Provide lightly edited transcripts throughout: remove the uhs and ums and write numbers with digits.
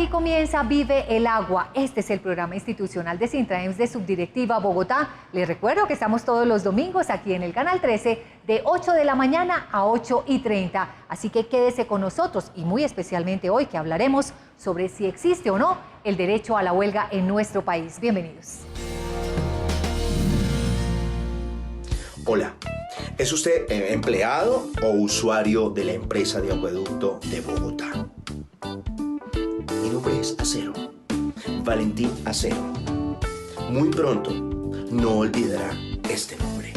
aquí comienza Vive el Agua. Este es el programa institucional de Sintraems de Subdirectiva Bogotá. Les recuerdo que estamos todos los domingos aquí en el Canal 13 de 8 de la mañana a 8:30. Así que quédese con nosotros y muy especialmente hoy que hablaremos sobre si existe o no el derecho a la huelga en nuestro país. Bienvenidos. Hola, ¿es usted empleado o usuario de la empresa de acueducto de Bogotá? Mi nombre es Acero, Valentín Acero. Muy pronto no olvidará este nombre.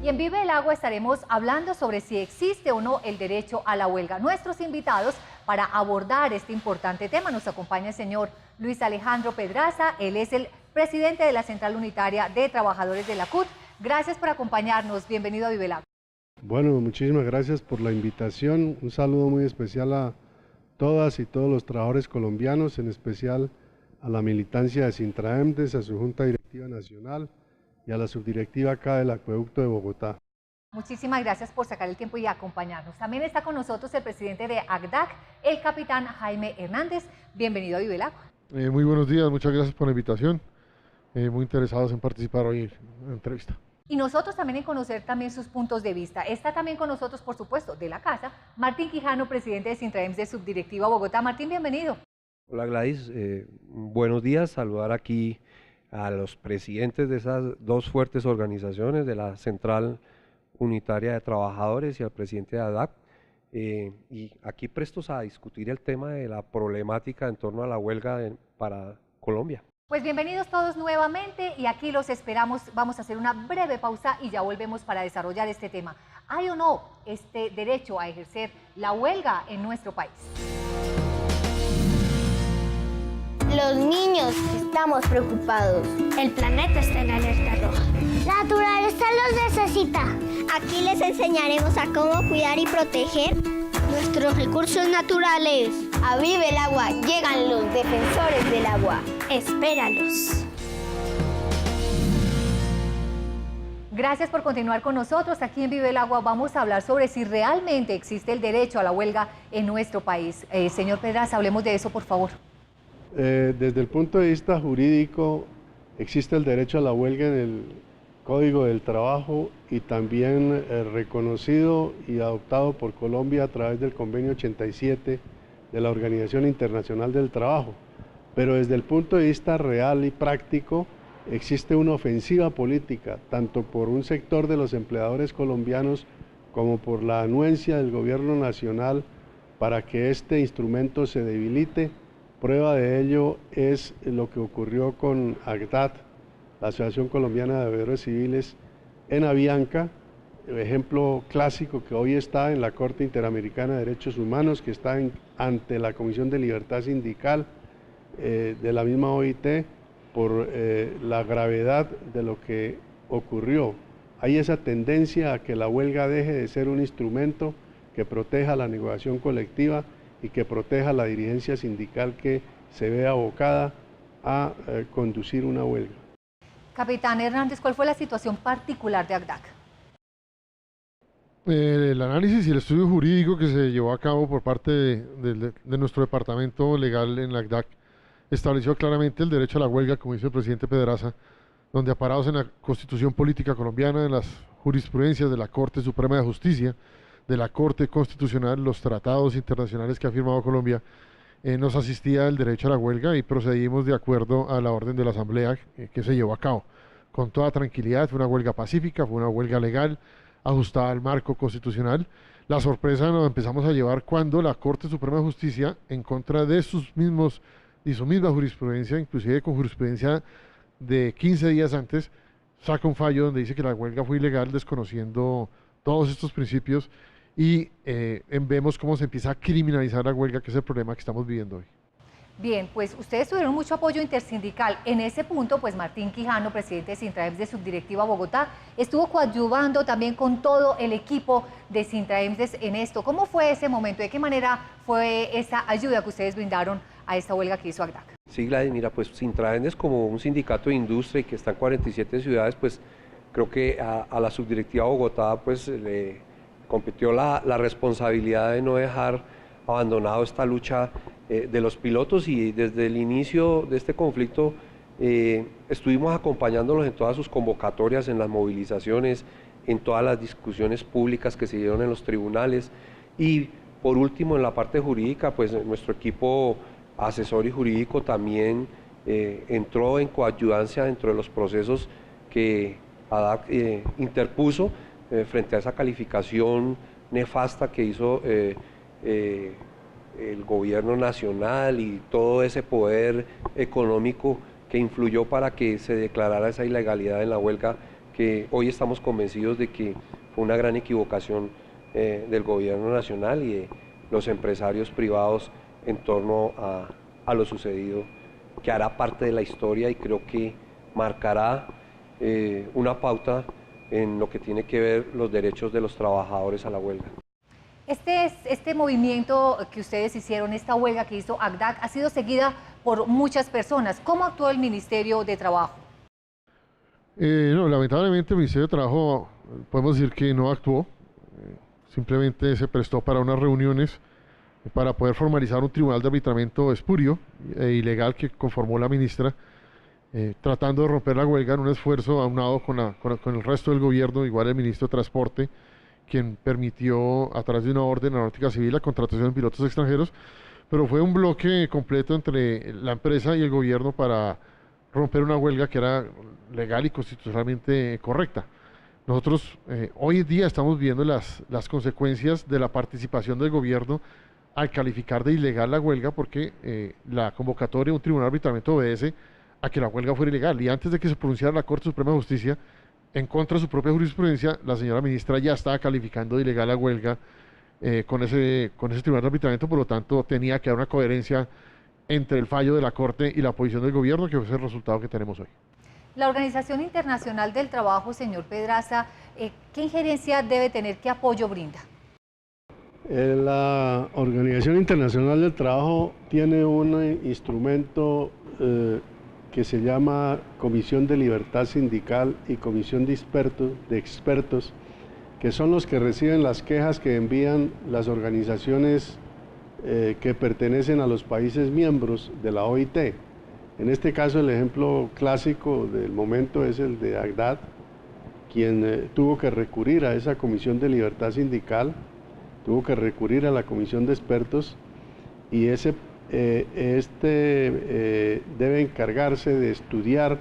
Y en Vive el Agua estaremos hablando sobre si existe o no el derecho a la huelga. Nuestros invitados para abordar este importante tema nos acompaña el señor Luis Alejandro Pedraza. Él es el presidente de la Central Unitaria de Trabajadores de la CUT. Gracias por acompañarnos. Bienvenido a Vive el Agua. Bueno, muchísimas gracias por la invitación. Un saludo muy especial a todas y todos los trabajadores colombianos, en especial a la militancia de Sintraems, a su Junta Directiva Nacional y a la subdirectiva acá del Acueducto de Bogotá. Muchísimas gracias por sacar el tiempo y acompañarnos. También está con nosotros el presidente de ACDAC, el capitán Jaime Hernández. Bienvenido a Vive el Agua. Muy buenos días, muchas gracias por la invitación. Muy interesados en participar hoy en la entrevista. Y nosotros también en conocer también sus puntos de vista. Está también con nosotros, por supuesto, de la casa, Martín Quijano, presidente de Sintraems de Subdirectiva Bogotá. Martín, bienvenido. Hola Gladys, buenos días. Saludar aquí a los presidentes de esas dos fuertes organizaciones, de la Central Unitaria de Trabajadores y al presidente de ACDAC. Y aquí prestos a discutir el tema de la problemática en torno a la huelga para Colombia. Pues bienvenidos todos nuevamente y aquí los esperamos. Vamos a hacer una breve pausa y ya volvemos para desarrollar este tema. ¿Hay o no este derecho a ejercer la huelga en nuestro país? Los niños estamos preocupados. El planeta está en alerta roja. La naturaleza los necesita. Aquí les enseñaremos a cómo cuidar y proteger nuestros recursos naturales. A Vive el Agua llegan los defensores del agua. Espéralos. Gracias por continuar con nosotros. Aquí en Vive el Agua vamos a hablar sobre si realmente existe el derecho a la huelga en nuestro país. Señor Pedraza, hablemos de eso, por favor. Desde el punto de vista jurídico, existe el derecho a la huelga en el Código del Trabajo y también reconocido y adoptado por Colombia a través del Convenio 87 de la Organización Internacional del Trabajo. Pero desde el punto de vista real y práctico, existe una ofensiva política, tanto por un sector de los empleadores colombianos como por la anuencia del gobierno nacional para que este instrumento se debilite. Prueba de ello es lo que ocurrió con ACDAT, la Asociación Colombiana de Deudores Civiles, en Avianca, ejemplo clásico que hoy está en la Corte Interamericana de Derechos Humanos, que está ante la Comisión de Libertad Sindical de la misma OIT, por la gravedad de lo que ocurrió. Hay esa tendencia a que la huelga deje de ser un instrumento que proteja la negociación colectiva y que proteja la dirigencia sindical que se ve abocada a conducir una huelga. Capitán Hernández, ¿cuál fue la situación particular de ACDAC? El análisis y el estudio jurídico que se llevó a cabo por parte de nuestro departamento legal en la ACDAC estableció claramente el derecho a la huelga, como dice el presidente Pedraza, donde aparados en la Constitución Política Colombiana, en las jurisprudencias de la Corte Suprema de Justicia, de la Corte Constitucional, los tratados internacionales que ha firmado Colombia, nos asistía el derecho a la huelga y procedimos de acuerdo a la orden de la Asamblea que se llevó a cabo. Con toda tranquilidad, fue una huelga pacífica, fue una huelga legal, ajustada al marco constitucional. La sorpresa nos empezamos a llevar cuando la Corte Suprema de Justicia, en contra de su misma jurisprudencia, inclusive con jurisprudencia de 15 días antes, saca un fallo donde dice que la huelga fue ilegal, desconociendo todos estos principios, y vemos cómo se empieza a criminalizar la huelga, que es el problema que estamos viviendo hoy. Bien, pues ustedes tuvieron mucho apoyo intersindical. En ese punto, pues Martín Quijano, presidente de Sintraems de Subdirectiva Bogotá, estuvo coadyuvando también con todo el equipo de Sintraems en esto. ¿Cómo fue ese momento? ¿De qué manera fue esa ayuda que ustedes brindaron a esta huelga que hizo ACDAC? Sí, Gladys, mira, pues Sintraems como un sindicato de industria y que está en 47 ciudades, pues creo que a la Subdirectiva Bogotá pues le competió la responsabilidad de no dejar abandonado esta lucha de los pilotos, y desde el inicio de este conflicto estuvimos acompañándolos en todas sus convocatorias, en las movilizaciones, en todas las discusiones públicas que se dieron en los tribunales, y por último en la parte jurídica, pues nuestro equipo asesor y jurídico también entró en coayudancia dentro de los procesos que ADAC interpuso frente a esa calificación nefasta que hizo el gobierno nacional y todo ese poder económico que influyó para que se declarara esa ilegalidad en la huelga, que hoy estamos convencidos de que fue una gran equivocación del gobierno nacional y de los empresarios privados en torno a lo sucedido, que hará parte de la historia y creo que marcará una pauta en lo que tiene que ver los derechos de los trabajadores a la huelga. Este movimiento que ustedes hicieron, esta huelga que hizo ACDAC, ha sido seguida por muchas personas. ¿Cómo actuó el Ministerio de Trabajo? No, lamentablemente el Ministerio de Trabajo podemos decir que no actuó, simplemente se prestó para unas reuniones para poder formalizar un tribunal de arbitramiento espurio e ilegal que conformó la ministra, tratando de romper la huelga en un esfuerzo aunado con el resto del gobierno, igual el ministro de Transporte, quien permitió a través de una orden aeronáutica civil la contratación de pilotos extranjeros, pero fue un bloque completo entre la empresa y el gobierno para romper una huelga que era legal y constitucionalmente correcta. Nosotros hoy en día estamos viendo las consecuencias de la participación del gobierno al calificar de ilegal la huelga, porque la convocatoria de un tribunal de arbitramiento obedece a que la huelga fuera ilegal, y antes de que se pronunciara la Corte Suprema de Justicia en contra de su propia jurisprudencia, la señora ministra ya estaba calificando de ilegal la huelga con ese tribunal de arbitramiento. Por lo tanto, tenía que haber una coherencia entre el fallo de la Corte y la posición del gobierno, que es el resultado que tenemos hoy. La Organización Internacional del Trabajo, señor Pedraza, ¿qué injerencia debe tener? ¿Qué apoyo brinda? La Organización Internacional del Trabajo tiene un instrumento que se llama Comisión de Libertad Sindical y Comisión de Expertos, que son los que reciben las quejas que envían las organizaciones que pertenecen a los países miembros de la OIT. En este caso, el ejemplo clásico del momento es el de ACDAC, quien tuvo que recurrir a esa Comisión de Libertad Sindical, tuvo que recurrir a la Comisión de Expertos, y debe encargarse de estudiar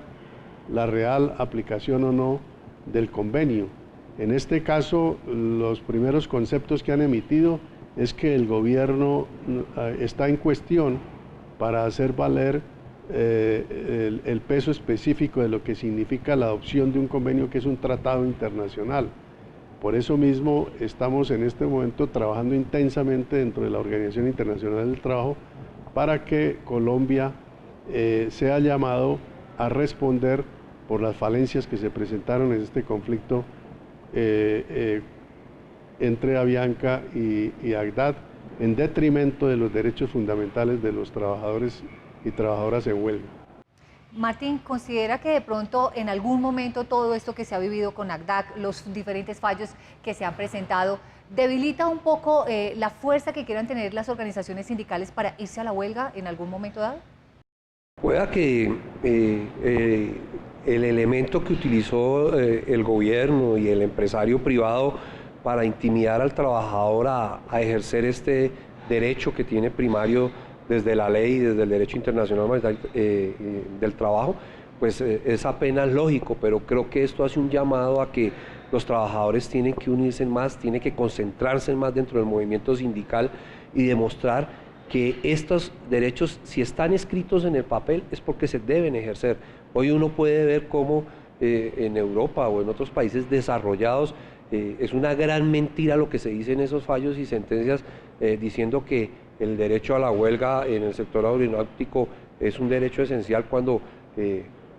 la real aplicación o no del convenio. En este caso, los primeros conceptos que han emitido es que el gobierno está en cuestión para hacer valer el peso específico de lo que significa la adopción de un convenio que es un tratado internacional. Por eso mismo estamos en este momento trabajando intensamente dentro de la Organización Internacional del Trabajo para que Colombia sea llamado a responder por las falencias que se presentaron en este conflicto entre Avianca y ACDAC, en detrimento de los derechos fundamentales de los trabajadores y trabajadoras en huelga. Martín, ¿considera que de pronto en algún momento todo esto que se ha vivido con ACDAC, los diferentes fallos que se han presentado, debilita un poco la fuerza que quieran tener las organizaciones sindicales para irse a la huelga en algún momento dado? Pueda que el elemento que utilizó el gobierno y el empresario privado para intimidar al trabajador a ejercer este derecho que tiene primario desde la ley y desde el derecho internacional del trabajo, pues es apenas lógico, pero creo que esto hace un llamado a que los trabajadores tienen que unirse más, tienen que concentrarse más dentro del movimiento sindical y demostrar que estos derechos, si están escritos en el papel, es porque se deben ejercer. Hoy uno puede ver cómo en Europa o en otros países desarrollados es una gran mentira lo que se dice en esos fallos y sentencias diciendo que el derecho a la huelga en el sector aeronáutico es un derecho esencial cuando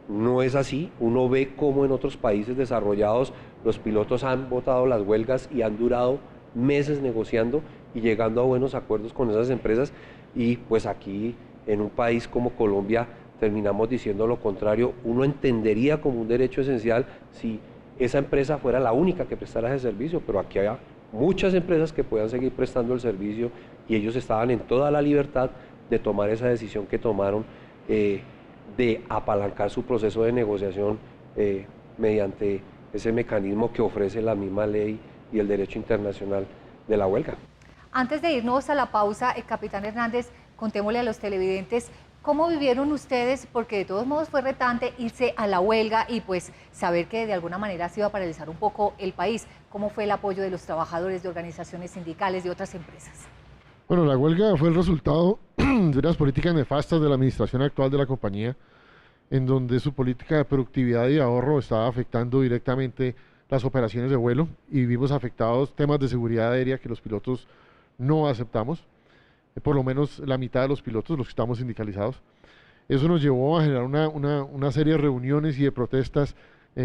no es así. Uno ve cómo en otros países desarrollados los pilotos han votado las huelgas y han durado meses negociando y llegando a buenos acuerdos con esas empresas, y pues aquí en un país como Colombia terminamos diciendo lo contrario. Uno entendería como un derecho esencial si esa empresa fuera la única que prestara ese servicio, pero aquí muchas empresas que puedan seguir prestando el servicio y ellos estaban en toda la libertad de tomar esa decisión que tomaron de apalancar su proceso de negociación mediante ese mecanismo que ofrece la misma ley y el derecho internacional de la huelga. Antes de irnos a la pausa, capitán Hernández, contémosle a los televidentes cómo vivieron ustedes, porque de todos modos fue retante irse a la huelga y pues saber que de alguna manera se iba a paralizar un poco el país. ¿Cómo fue el apoyo de los trabajadores, de organizaciones sindicales, de otras empresas? Bueno, la huelga fue el resultado de unas políticas nefastas de la administración actual de la compañía, en donde su política de productividad y ahorro estaba afectando directamente las operaciones de vuelo y vimos afectados temas de seguridad aérea que los pilotos no aceptamos, por lo menos la mitad de los pilotos, los que estamos sindicalizados. Eso nos llevó a generar una serie de reuniones y de protestas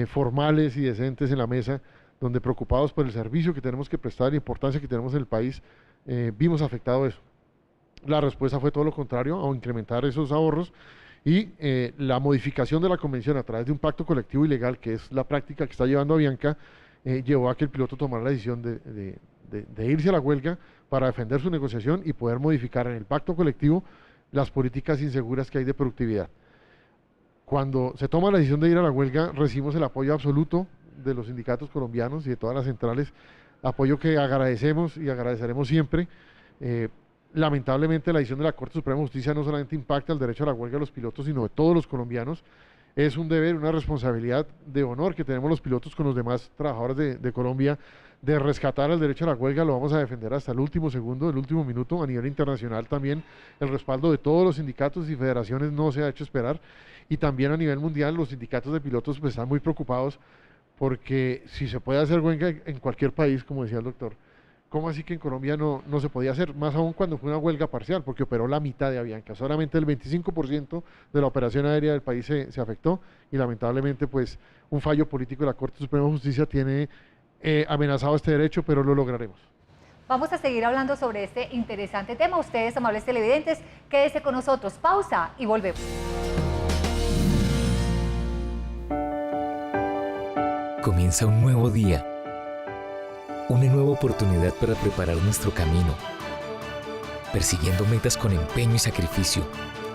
formales y decentes en la mesa, donde preocupados por el servicio que tenemos que prestar y la importancia que tenemos en el país, vimos afectado eso. La respuesta fue todo lo contrario, a incrementar esos ahorros y la modificación de la convención a través de un pacto colectivo y legal, que es la práctica que está llevando Avianca, llevó a que el piloto tomara la decisión de irse a la huelga para defender su negociación y poder modificar en el pacto colectivo las políticas inseguras que hay de productividad. Cuando se toma la decisión de ir a la huelga, recibimos el apoyo absoluto de los sindicatos colombianos y de todas las centrales, apoyo que agradecemos y agradeceremos siempre. Lamentablemente la decisión de la Corte Suprema de Justicia no solamente impacta el derecho a la huelga de los pilotos, sino de todos los colombianos. Es un deber, una responsabilidad de honor que tenemos los pilotos con los demás trabajadores de Colombia, de rescatar el derecho a la huelga. Lo vamos a defender hasta el último segundo, el último minuto. A nivel internacional también el respaldo de todos los sindicatos y federaciones no se ha hecho esperar, y también a nivel mundial los sindicatos de pilotos pues están muy preocupados, porque si se puede hacer huelga en cualquier país, como decía el doctor, ¿cómo así que en Colombia no se podía hacer? Más aún cuando fue una huelga parcial, porque operó la mitad de Avianca, solamente el 25% de la operación aérea del país se afectó, y lamentablemente pues un fallo político de la Corte Suprema de Justicia tiene amenazado este derecho, pero lo lograremos. Vamos a seguir hablando sobre este interesante tema. Ustedes, amables televidentes, quédense con nosotros. Pausa y volvemos. Comienza un nuevo día, una nueva oportunidad para preparar nuestro camino, persiguiendo metas con empeño y sacrificio,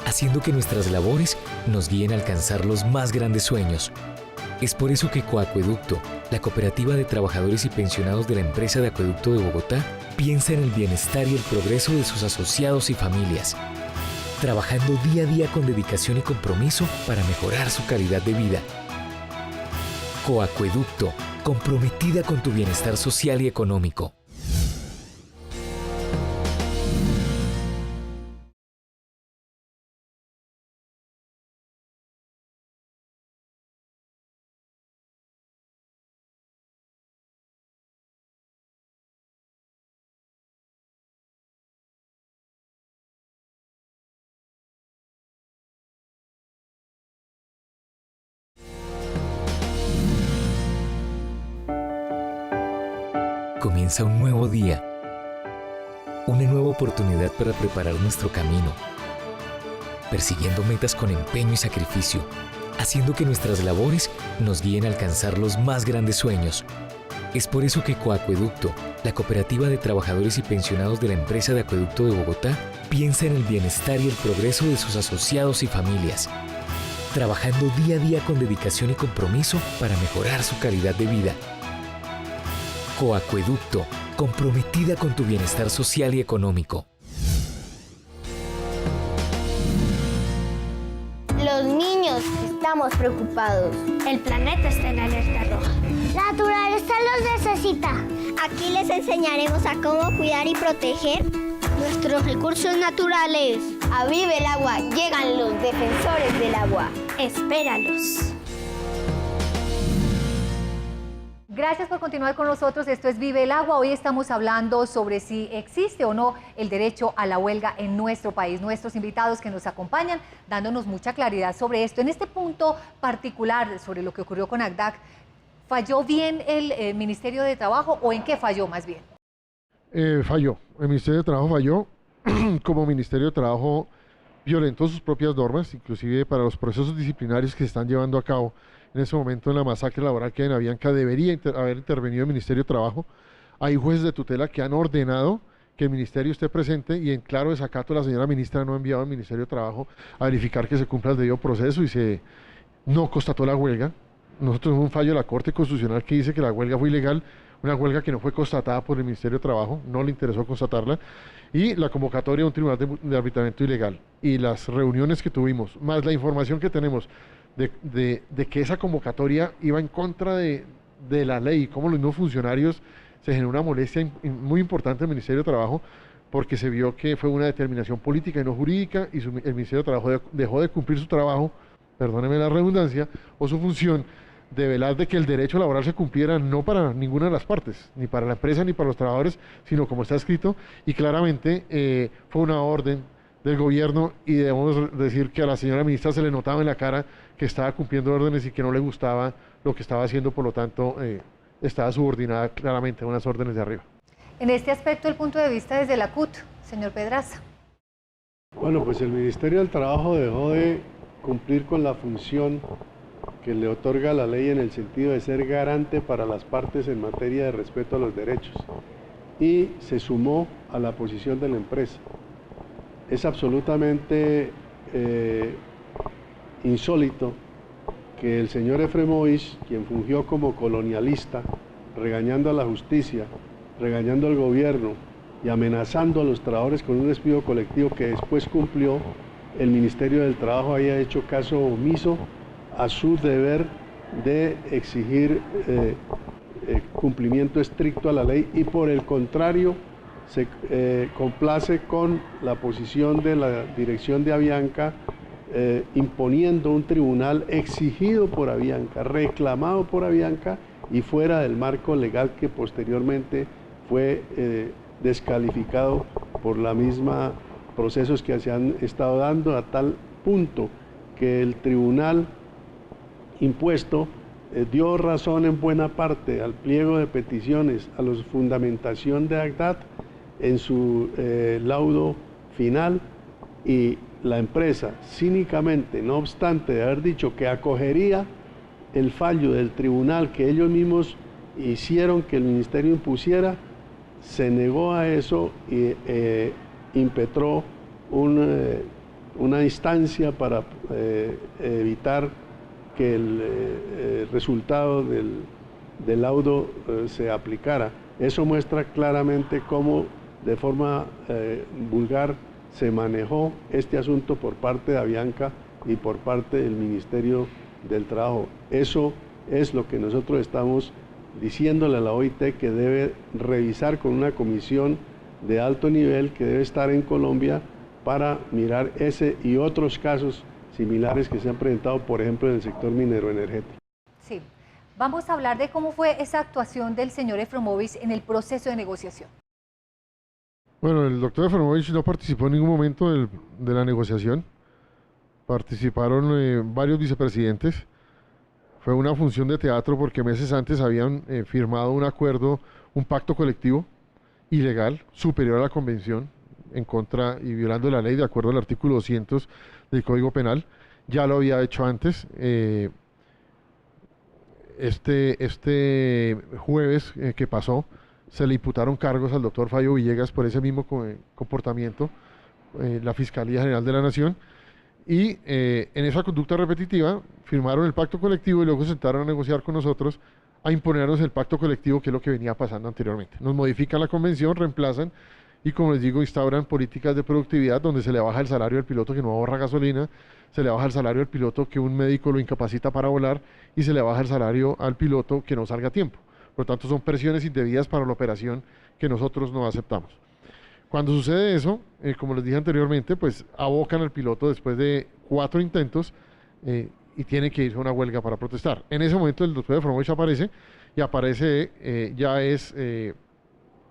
haciendo que nuestras labores nos guíen a alcanzar los más grandes sueños. Es por eso que Coacueducto, la cooperativa de trabajadores y pensionados de la empresa de Acueducto de Bogotá, piensa en el bienestar y el progreso de sus asociados y familias, trabajando día a día con dedicación y compromiso para mejorar su calidad de vida. Coacueducto, comprometida con tu bienestar social y económico. Comienza un nuevo día, una nueva oportunidad para preparar nuestro camino, persiguiendo metas con empeño y sacrificio, haciendo que nuestras labores nos guíen a alcanzar los más grandes sueños. Es por eso que Coacueducto, la cooperativa de trabajadores y pensionados de la empresa de Acueducto de Bogotá, piensa en el bienestar y el progreso de sus asociados y familias, trabajando día a día con dedicación y compromiso para mejorar su calidad de vida. Coacueducto, comprometida con tu bienestar social y económico. Los niños estamos preocupados. El planeta está en alerta roja. La naturaleza los necesita. Aquí les enseñaremos a cómo cuidar y proteger nuestros recursos naturales. A Vive el Agua llegan los defensores del agua. Espéralos. Gracias por continuar con nosotros. Esto es Vive el Agua. Hoy estamos hablando sobre si existe o no el derecho a la huelga en nuestro país. Nuestros invitados que nos acompañan dándonos mucha claridad sobre esto. En este punto particular sobre lo que ocurrió con ACDAC, ¿falló bien el Ministerio de Trabajo o en qué falló más bien? Falló. El Ministerio de Trabajo falló. Como Ministerio de Trabajo violentó sus propias normas, inclusive para los procesos disciplinarios que se están llevando a cabo en ese momento en la masacre laboral que hay en Avianca. Debería haber intervenido el Ministerio de Trabajo Hay jueces de tutela que han ordenado que el ministerio esté presente y en claro desacato la señora ministra no ha enviado al Ministerio de Trabajo a verificar que se cumpla el debido proceso y se no constató la huelga. Nosotros tenemos un fallo de la Corte Constitucional que dice que la huelga fue ilegal, una huelga que no fue constatada por el Ministerio de Trabajo, no le interesó constatarla, y la convocatoria de un tribunal de arbitramiento ilegal. Y las reuniones que tuvimos, más la información que tenemos de que esa convocatoria iba en contra de la ley, como los mismos funcionarios, se generó una molestia muy importante en el Ministerio de Trabajo, porque se vio que fue una determinación política y no jurídica, y el Ministerio de Trabajo dejó de cumplir su trabajo, perdóneme la redundancia, o su función de velar de que el derecho laboral se cumpliera no para ninguna de las partes, ni para la empresa ni para los trabajadores, sino como está escrito, y claramente fue una orden del gobierno y debemos decir que a la señora ministra se le notaba en la cara que estaba cumpliendo órdenes y que no le gustaba lo que estaba haciendo, por lo tanto estaba subordinada claramente a unas órdenes de arriba. En este aspecto, el punto de vista desde la CUT, señor Pedraza. Bueno, pues el Ministerio del Trabajo dejó de cumplir con la función que le otorga la ley en el sentido de ser garante para las partes en materia de respeto a los derechos y se sumó a la posición de la empresa. Es absolutamente insólito que el señor Efremovich, quien fungió como colonialista, regañando a la justicia, regañando al gobierno y amenazando a los trabajadores con un despido colectivo que después cumplió, el Ministerio del Trabajo haya hecho caso omiso a su deber de exigir cumplimiento estricto a la ley y por el contrario se complace con la posición de la dirección de Avianca imponiendo un tribunal exigido por Avianca, reclamado por Avianca y fuera del marco legal que posteriormente fue descalificado por la misma procesos que se han estado dando, a tal punto que el tribunal impuesto dio razón en buena parte al pliego de peticiones, a la fundamentación de ACDAT en su laudo final, y la empresa cínicamente, no obstante de haber dicho que acogería el fallo del tribunal que ellos mismos hicieron que el ministerio impusiera, se negó a eso y impetró una instancia para evitar que el resultado del laudo se aplicara. Eso muestra claramente cómo de forma vulgar se manejó este asunto por parte de Avianca y por parte del Ministerio del Trabajo. Eso es lo que nosotros estamos diciéndole a la OIT que debe revisar con una comisión de alto nivel que debe estar en Colombia para mirar ese y otros casos similares que se han presentado, por ejemplo, en el sector minero energético. Sí, vamos a hablar de cómo fue esa actuación del señor Efremovich en el proceso de negociación. Bueno, el doctor Efremovich no participó en ningún momento de la negociación. Participaron varios vicepresidentes. Fue una función de teatro porque meses antes habían firmado un acuerdo, un pacto colectivo ilegal, superior a la convención, en contra y violando la ley de acuerdo al artículo 200 del Código Penal. Ya lo había hecho antes. Este jueves que pasó, se le imputaron cargos al doctor Fabio Villegas por ese mismo comportamiento, la Fiscalía General de la Nación, y en esa conducta repetitiva firmaron el pacto colectivo y luego se sentaron a negociar con nosotros, a imponernos el pacto colectivo, que es lo que venía pasando anteriormente. Nos modifican la convención, reemplazan y, como les digo, instauran políticas de productividad donde se le baja el salario al piloto que no ahorra gasolina, se le baja el salario al piloto que un médico lo incapacita para volar y se le baja el salario al piloto que no salga a tiempo. Por lo tanto, son presiones indebidas para la operación que nosotros no aceptamos. Cuando sucede eso, como les dije anteriormente, pues abocan al piloto después de 4 intentos y tiene que irse a una huelga para protestar. En ese momento el doctor Efremovich aparece y aparece ya es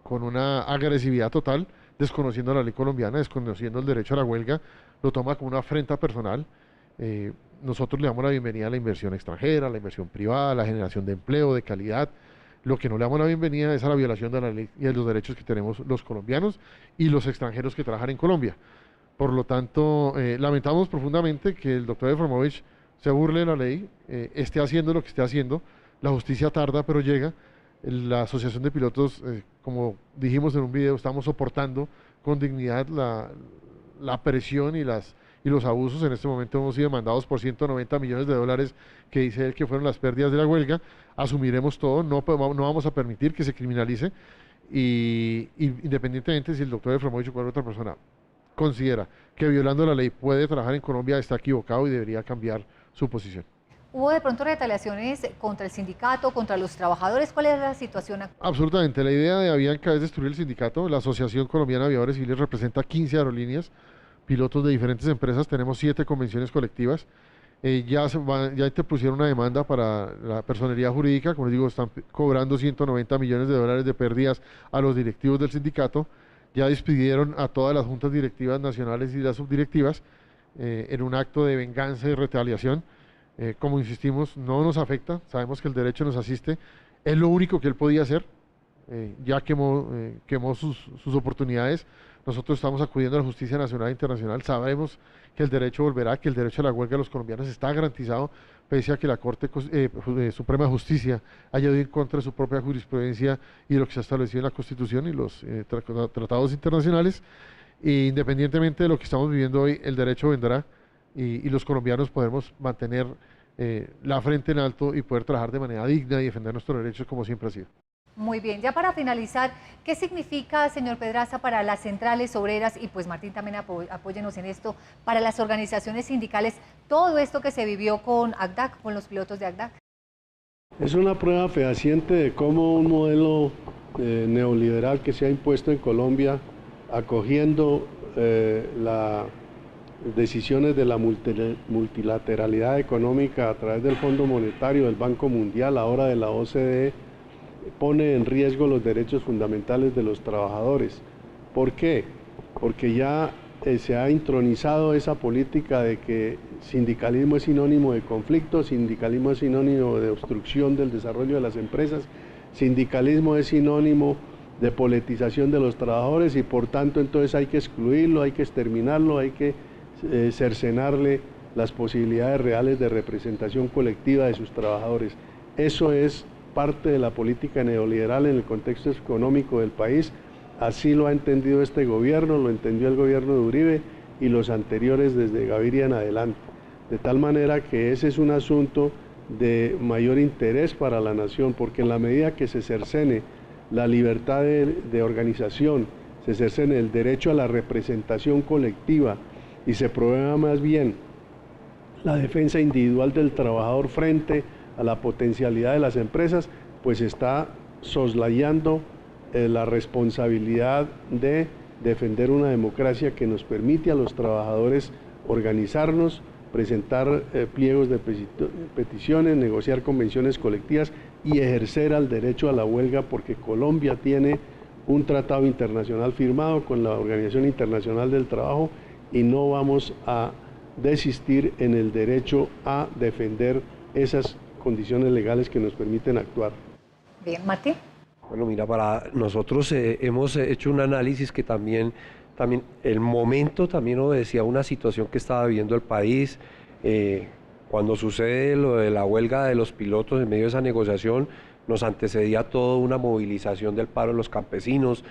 con una agresividad total, desconociendo la ley colombiana, desconociendo el derecho a la huelga, lo toma como una afrenta personal. Nosotros le damos la bienvenida a la inversión extranjera, a la inversión privada, a la generación de empleo de calidad. Lo que no le damos la bienvenida es a la violación de la ley y de los derechos que tenemos los colombianos y los extranjeros que trabajan en Colombia. Por lo tanto, lamentamos profundamente que el doctor Efremovich se burle de la ley, esté haciendo lo que esté haciendo. La justicia tarda, pero llega. La Asociación de Pilotos, como dijimos en un video, estamos soportando con dignidad la presión y los abusos. En este momento hemos sido demandados por 190 millones de dólares, que dice él que fueron las pérdidas de la huelga. Asumiremos todo, no vamos a permitir que se criminalice, y independientemente si el doctor Eframovich o cualquier otra persona considera que violando la ley puede trabajar en Colombia, está equivocado y debería cambiar su posición. ¿Hubo de pronto retaliaciones contra el sindicato, contra los trabajadores? ¿Cuál es la situación actual? Absolutamente, la idea de Avianca es destruir el sindicato. La Asociación Colombiana de Aviadores Civiles representa 15 aerolíneas, pilotos de diferentes empresas, tenemos 7 convenciones colectivas. Ya interpusieron una demanda para la personería jurídica, como les digo, están cobrando 190 millones de dólares de pérdidas a los directivos del sindicato. Ya despidieron a todas las juntas directivas nacionales y las subdirectivas en un acto de venganza y retaliación. Como insistimos, no nos afecta, sabemos que el derecho nos asiste, es lo único que él podía hacer, ya quemó sus oportunidades. Nosotros estamos acudiendo a la justicia nacional e internacional, sabemos que el derecho volverá, que el derecho a la huelga de los colombianos está garantizado, pese a que la Corte Suprema de Justicia haya ido en contra de su propia jurisprudencia y de lo que se ha establecido en la Constitución y los tratados internacionales. E independientemente de lo que estamos viviendo hoy, el derecho vendrá, y los colombianos podemos mantener la frente en alto y poder trabajar de manera digna y defender nuestros derechos como siempre ha sido. Muy bien, ya para finalizar, ¿qué significa, señor Pedraza, para las centrales obreras, y pues Martín también apóyenos en esto, para las organizaciones sindicales, todo esto que se vivió con ACDAC, con los pilotos de ACDAC? Es una prueba fehaciente de cómo un modelo neoliberal que se ha impuesto en Colombia, acogiendo las decisiones de la multilateralidad económica a través del Fondo Monetario, del Banco Mundial, ahora de la OCDE, pone en riesgo los derechos fundamentales de los trabajadores. ¿Por qué? Porque ya se ha intronizado esa política de que sindicalismo es sinónimo de conflicto, sindicalismo es sinónimo de obstrucción del desarrollo de las empresas, sindicalismo es sinónimo de politización de los trabajadores, y por tanto entonces hay que excluirlo, hay que exterminarlo, hay que cercenarle las posibilidades reales de representación colectiva de sus trabajadores. Eso es parte de la política neoliberal en el contexto económico del país. Así lo ha entendido este gobierno, lo entendió el gobierno de Uribe y los anteriores desde Gaviria en adelante. De tal manera que ese es un asunto de mayor interés para la nación, porque en la medida que se cercene la libertad de organización, se cercene el derecho a la representación colectiva y se promueva más bien la defensa individual del trabajador frente a la potencialidad de las empresas, pues está soslayando la responsabilidad de defender una democracia que nos permite a los trabajadores organizarnos, presentar pliegos de peticiones, negociar convenciones colectivas y ejercer el derecho a la huelga, porque Colombia tiene un tratado internacional firmado con la Organización Internacional del Trabajo y no vamos a desistir en el derecho a defender esas condiciones legales que nos permiten actuar. Bien, Martín. Bueno, mira, para nosotros hemos hecho un análisis que también el momento también obedecía a una situación que estaba viviendo el país. Cuando sucede lo de la huelga de los pilotos, en medio de esa negociación, nos antecedía toda una movilización del paro de los campesinos,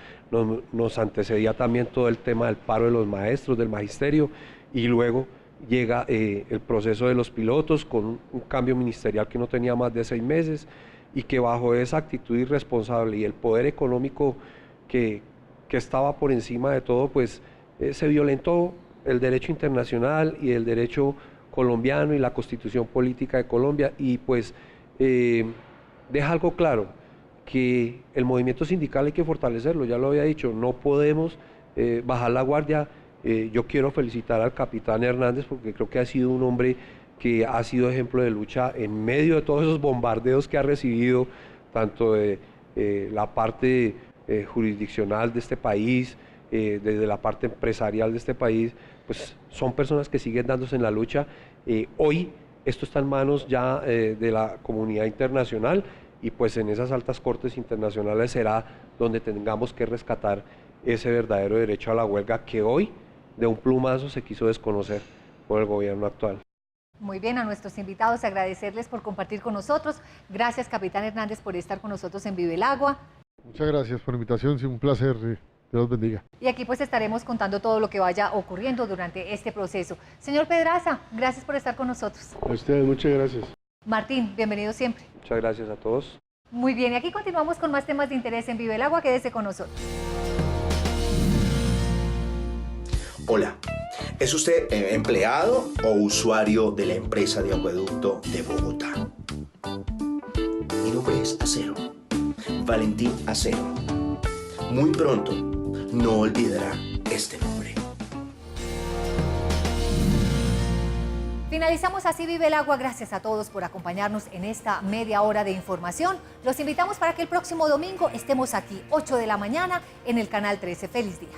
nos antecedía también todo el tema del paro de los maestros, del magisterio, y luego llega el proceso de los pilotos con un cambio ministerial que no tenía más de 6 meses, y que bajo esa actitud irresponsable y el poder económico que estaba por encima de todo, pues se violentó el derecho internacional y el derecho colombiano y la constitución política de Colombia, y pues deja algo claro, que el movimiento sindical hay que fortalecerlo, ya lo había dicho, no podemos bajar la guardia. Yo quiero felicitar al capitán Hernández, porque creo que ha sido un hombre que ha sido ejemplo de lucha en medio de todos esos bombardeos que ha recibido, tanto de la parte jurisdiccional de este país, desde la parte empresarial de este país. Pues son personas que siguen dándose en la lucha. Hoy esto está en manos ya de la comunidad internacional, y pues en esas altas cortes internacionales será donde tengamos que rescatar ese verdadero derecho a la huelga que hoy de un plumazo se quiso desconocer por el gobierno actual. Muy bien, a nuestros invitados agradecerles por compartir con nosotros. Gracias, capitán Hernández, por estar con nosotros en Vive el Agua. Muchas gracias por la invitación, sí, un placer, Dios los bendiga. Y aquí pues estaremos contando todo lo que vaya ocurriendo durante este proceso. Señor Pedraza, gracias por estar con nosotros. A ustedes, muchas gracias. Martín, bienvenido siempre. Muchas gracias a todos. Muy bien, y aquí continuamos con más temas de interés en Vive el Agua. Quédese con nosotros. Hola, ¿es usted empleado o usuario de la empresa de acueducto de Bogotá? Mi nombre es Acero, Valentín Acero. Muy pronto no olvidará este nombre. Finalizamos así Vive el Agua. Gracias a todos por acompañarnos en esta media hora de información. Los invitamos para que el próximo domingo estemos aquí, 8 de la mañana, en el Canal 13. ¡Feliz día!